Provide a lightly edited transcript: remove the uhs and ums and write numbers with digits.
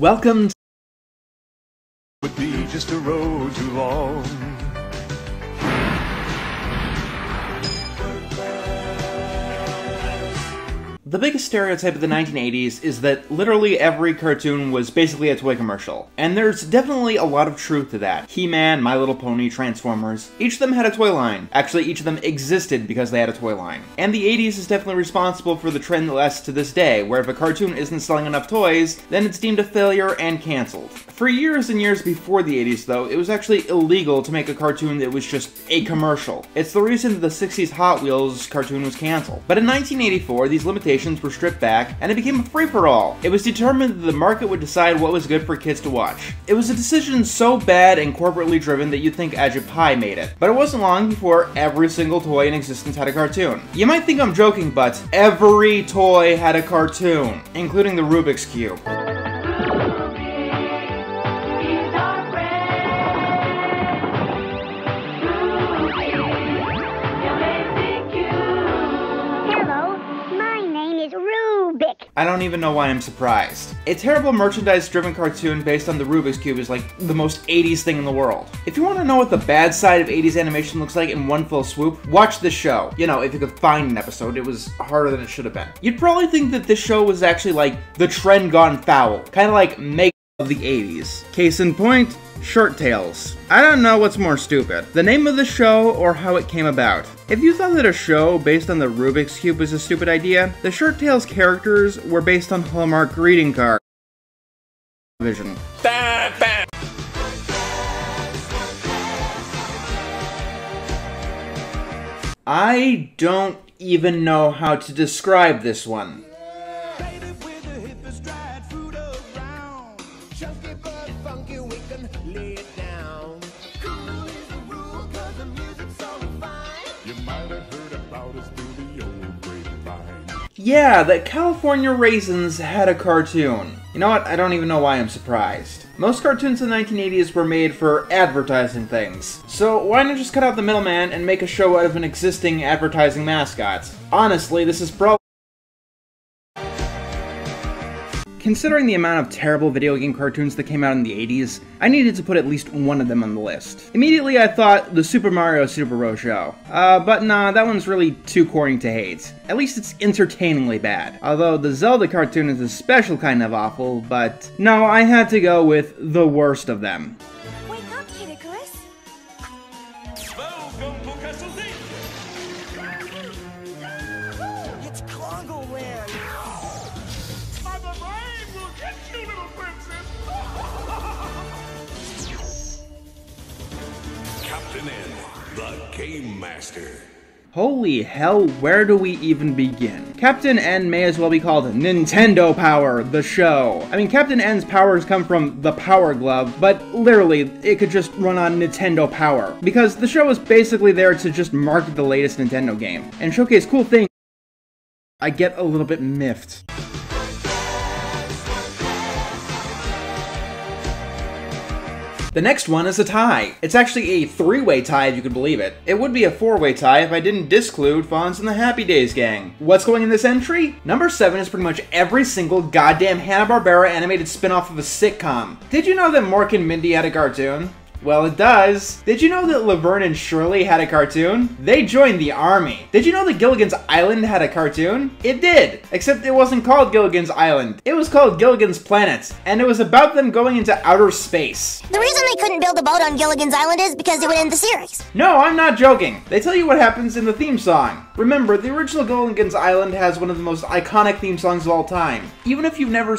Welcome to would be just a road too long. The biggest stereotype of the 1980s is that literally every cartoon was basically a toy commercial. And there's definitely a lot of truth to that. He-Man, My Little Pony, Transformers, each of them had a toy line. Actually, each of them existed because they had a toy line. And the 80s is definitely responsible for the trend that lasts to this day, where if a cartoon isn't selling enough toys, then it's deemed a failure and cancelled. For years and years before the 80s, though, it was actually illegal to make a cartoon that was just a commercial. It's the reason that the 60s Hot Wheels cartoon was cancelled. But in 1984, these limitations were stripped back, and it became a free-for-all. It was determined that the market would decide what was good for kids to watch. It was a decision so bad and corporately driven that you'd think Agile Pie made it. But it wasn't long before every single toy in existence had a cartoon. You might think I'm joking, but every toy had a cartoon, including the Rubik's Cube. I don't even know why I'm surprised. A terrible merchandise-driven cartoon based on the Rubik's Cube is like the most 80s thing in the world. If you want to know what the bad side of 80s animation looks like in one fell swoop, watch this show. You know, if you could find an episode, it was harder than it should have been. You'd probably think that this show was actually like the trend gone foul, kind of like make of the 80s. Case in point, Short Tales. I don't know what's more stupid, the name of the show or how it came about. If you thought that a show based on the Rubik's Cube was a stupid idea, the Short Tales characters were based on Hallmark greeting cards. Vision. I don't even know how to describe this one. Yeah, that California Raisins had a cartoon. You know what? I don't even know why I'm surprised. Most cartoons in the 1980s were made for advertising things. So why not just cut out the middleman and make a show out of an existing advertising mascot? Honestly, this is probably... Considering the amount of terrible video game cartoons that came out in the 80s, I needed to put at least one of them on the list. Immediately I thought the Super Mario Super Row Show. But nah, that one's really too corny to hate. At least it's entertainingly bad. Although the Zelda cartoon is a special kind of awful, but no, I had to go with the worst of them. Wake up, Kid Icarus. It's Congo Land. Captain N, the Game Master. Holy hell, where do we even begin? Captain N may as well be called Nintendo Power, the show. I mean, Captain N's powers come from the Power Glove, but literally, it could just run on Nintendo Power. Because the show is basically there to just market the latest Nintendo game, and showcase cool things. I get a little bit miffed. The next one is a tie. It's actually a three-way tie if you can believe it. It would be a four-way tie if I didn't disclude Fonz and the Happy Days gang. What's going in this entry? Number 7 is pretty much every single goddamn Hanna-Barbera animated spin-off of a sitcom. Did you know that Mork and Mindy had a cartoon? Well, it does. Did you know that Laverne and Shirley had a cartoon? They joined the army. Did you know that Gilligan's Island had a cartoon? It did, except it wasn't called Gilligan's Island. It was called Gilligan's Planet, and it was about them going into outer space. The reason they couldn't build a boat on Gilligan's Island is because it would end the series. No, I'm not joking. They tell you what happens in the theme song. Remember, the original Gilligan's Island has one of the most iconic theme songs of all time. Even if you've never